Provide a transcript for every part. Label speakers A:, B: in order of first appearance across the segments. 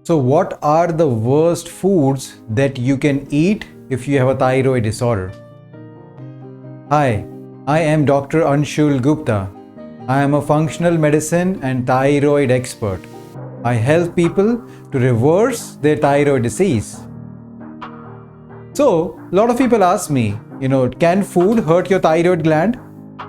A: So what are the worst foods that you can eat if you have a thyroid disorder? Hi, I am Dr. Anshul Gupta. I am a functional medicine and thyroid expert. I help people to reverse their thyroid disease. So, a lot of people ask me, can food hurt your thyroid gland?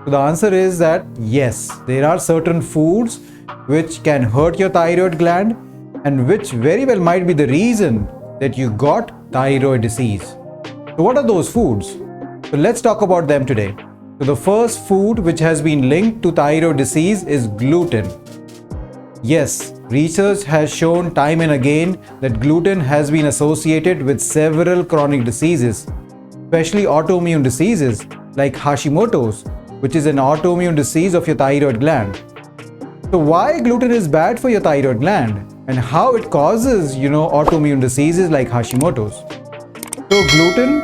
A: So the answer is that yes, there are certain foods which can hurt your thyroid gland and which very well might be the reason that you got thyroid disease. So what are those foods? So let's talk about them today. So the first food which has been linked to thyroid disease is gluten. Yes, research has shown time and again that gluten has been associated with several chronic diseases, especially autoimmune diseases like Hashimoto's, which is an autoimmune disease of your thyroid gland. So why gluten is bad for your thyroid gland and how it causes, autoimmune diseases like Hashimoto's. So gluten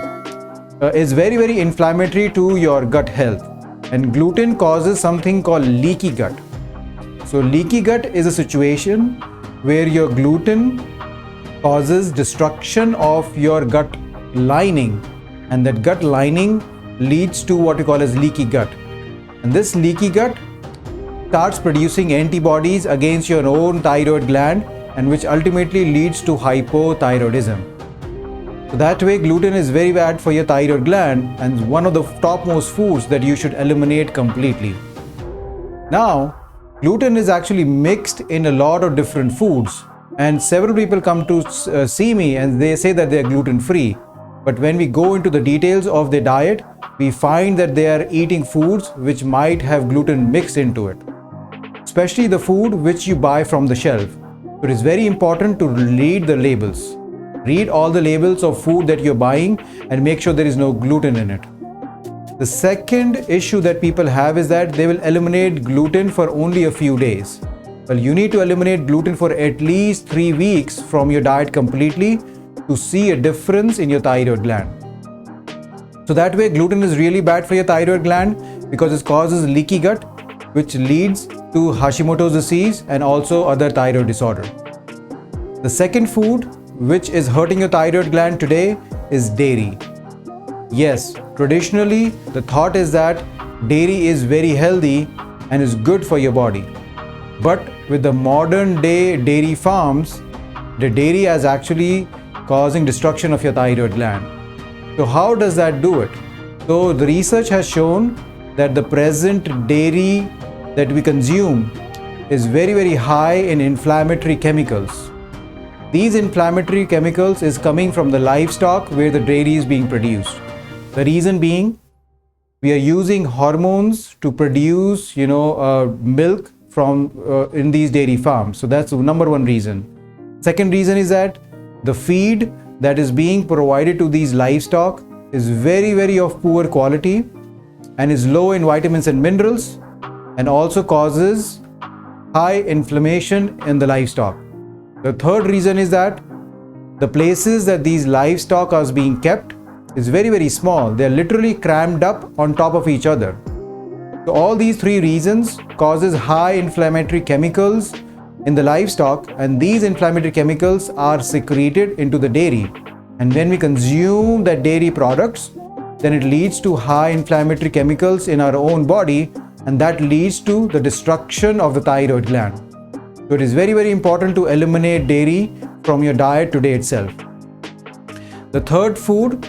A: is very, very inflammatory to your gut health, and gluten causes something called leaky gut. So leaky gut is a situation where your gluten causes destruction of your gut lining, and that gut lining leads to what we call as leaky gut. And this leaky gut starts producing antibodies against your own thyroid gland, and which ultimately leads to hypothyroidism. So that way gluten is very bad for your thyroid gland and one of the topmost foods that you should eliminate completely. Now, gluten is actually mixed in a lot of different foods, and several people come to see me and they say that they are gluten free. But when we go into the details of their diet, we find that they are eating foods which might have gluten mixed into it, especially the food which you buy from the shelf. So it is very important to read the labels. Read all the labels of food that you're buying and make sure there is no gluten in it. The second issue that people have is that they will eliminate gluten for only a few days. Well, you need to eliminate gluten for at least 3 weeks from your diet completely to see a difference in your thyroid gland. So that way gluten is really bad for your thyroid gland because it causes leaky gut, which leads to Hashimoto's disease and also other thyroid disorder. The second food which is hurting your thyroid gland today is dairy. Yes, traditionally the thought is that dairy is very healthy and is good for your body. But with the modern day dairy farms, the dairy is actually causing destruction of your thyroid gland. So how does that do it? So the research has shown that the present dairy that we consume is very, very high in inflammatory chemicals. These inflammatory chemicals is coming from the livestock where the dairy is being produced. The reason being, we are using hormones to produce, milk from in these dairy farms. So that's the number one reason. Second reason is that the feed that is being provided to these livestock is very, very of poor quality and is low in vitamins and minerals, and also causes high inflammation in the livestock. The third reason is that the places that these livestock are being kept is very, very small. They are literally crammed up on top of each other. So all these three reasons causes high inflammatory chemicals in the livestock, and these inflammatory chemicals are secreted into the dairy. And when we consume that dairy products, then it leads to high inflammatory chemicals in our own body, and that leads to the destruction of the thyroid gland. So it is very, very important to eliminate dairy from your diet today itself. The third food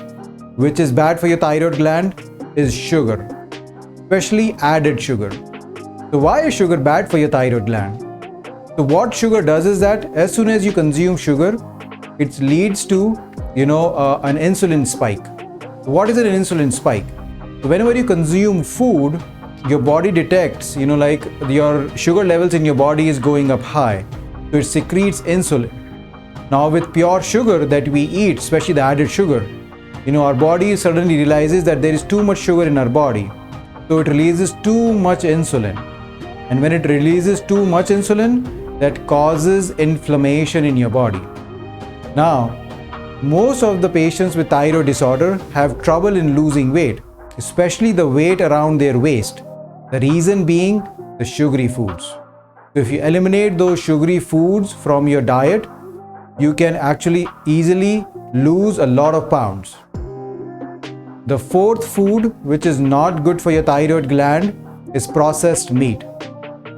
A: which is bad for your thyroid gland is sugar, especially added sugar. So why is sugar bad for your thyroid gland? So what sugar does is that as soon as you consume sugar, it leads to an insulin spike. So what is an insulin spike? So whenever you consume food, your body detects, like your sugar levels in your body is going up high. So it secretes insulin. Now with pure sugar that we eat, especially the added sugar, our body suddenly realizes that there is too much sugar in our body. So it releases too much insulin. And when it releases too much insulin, that causes inflammation in your body. Now, most of the patients with thyroid disorder have trouble in losing weight, especially the weight around their waist. The reason being the sugary foods. So if you eliminate those sugary foods from your diet, you can actually easily lose a lot of pounds. The fourth food which is not good for your thyroid gland is processed meat.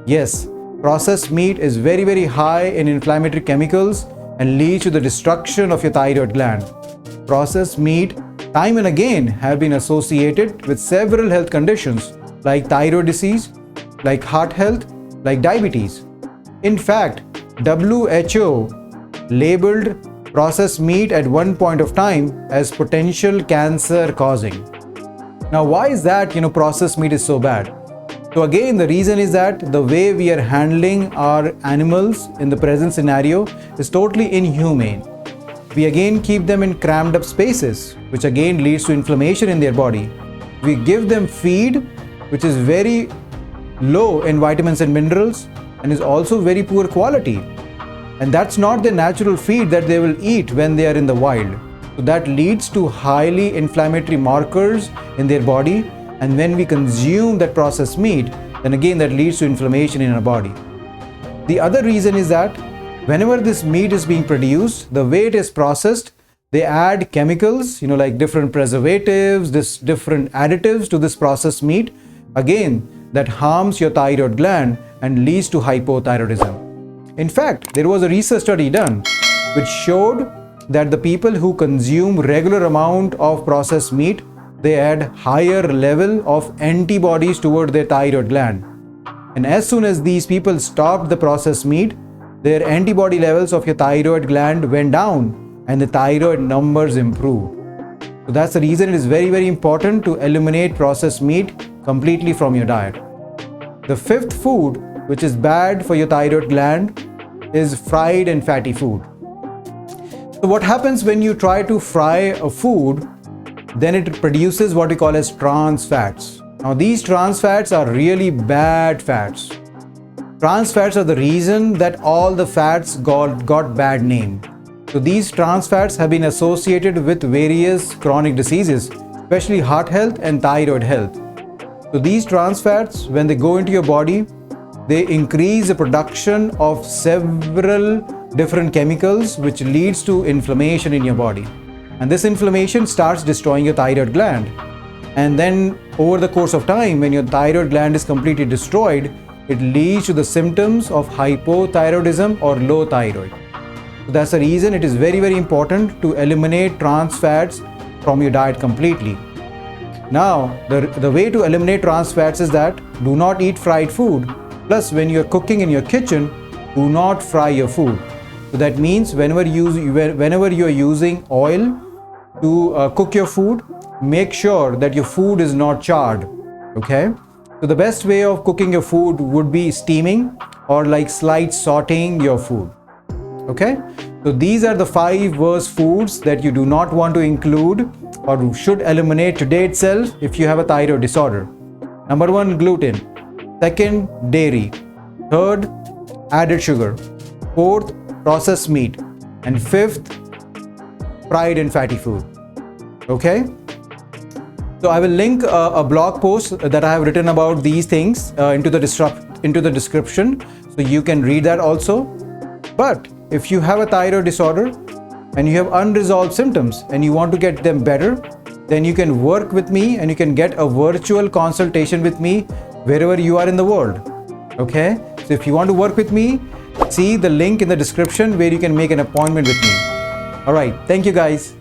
A: Yes, processed meat is very high in inflammatory chemicals and leads to the destruction of your thyroid gland. Processed meat time and again have been associated with several health conditions like thyroid disease, like heart health, like diabetes. In fact, WHO labeled processed meat at one point of time as potential cancer causing. Now, why is that processed meat is so bad? So again, the reason is that the way we are handling our animals in the present scenario is totally inhumane. We again keep them in crammed up spaces, which again leads to inflammation in their body. We give them feed which is very low in vitamins and minerals and is also very poor quality. And that's not the natural feed that they will eat when they are in the wild. So that leads to highly inflammatory markers in their body. And when we consume that processed meat, then again that leads to inflammation in our body. The other reason is that whenever this meat is being produced, the way it is processed, they add chemicals, like different preservatives, different additives to this processed meat. Again, that harms your thyroid gland and leads to hypothyroidism. In fact, there was a research study done which showed that the people who consume regular amount of processed meat, they had higher level of antibodies toward their thyroid gland. And as soon as these people stopped the processed meat, their antibody levels of your thyroid gland went down and the thyroid numbers improved. So that's the reason it is very important to eliminate processed meat completely from your diet. The fifth food which is bad for your thyroid gland is fried and fatty food. So what happens when you try to fry a food, then it produces what we call as trans fats. Now these trans fats are really bad fats. Trans fats are the reason that all the fats got bad name. So these trans fats have been associated with various chronic diseases, especially heart health and thyroid health. So these trans fats, when they go into your body, they increase the production of several different chemicals which leads to inflammation in your body. And this inflammation starts destroying your thyroid gland. And then over the course of time, when your thyroid gland is completely destroyed, it leads to the symptoms of hypothyroidism or low thyroid. So that's the reason it is very important to eliminate trans fats from your diet completely. Now, the way to eliminate trans fats is that do not eat fried food. Plus, when you're cooking in your kitchen, do not fry your food. So that means whenever you're using oil to cook your food, make sure that your food is not charred. Okay? So the best way of cooking your food would be steaming or like slight sauteing your food. Okay? So these are the 5 worst foods that you do not want to include or should eliminate today itself if you have a thyroid disorder. Number 1, gluten. 2nd, dairy. 3rd, added sugar. 4th, processed meat. And 5th, fried and fatty food. Okay? So I will link a blog post that I have written about these things into the description, so you can read that also. But if you have a thyroid disorder and you have unresolved symptoms and you want to get them better, then you can work with me and you can get a virtual consultation with me wherever you are in the world. Okay? So if you want to work with me, see the link in the description where you can make an appointment with me. All right. Thank you guys.